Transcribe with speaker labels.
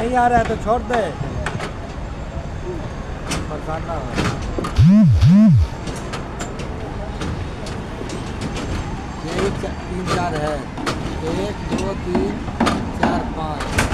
Speaker 1: नहीं आ रहा है तो छोड़ दे, परेशान ना हो। 1 3 4 है, 1 2 3 4 5।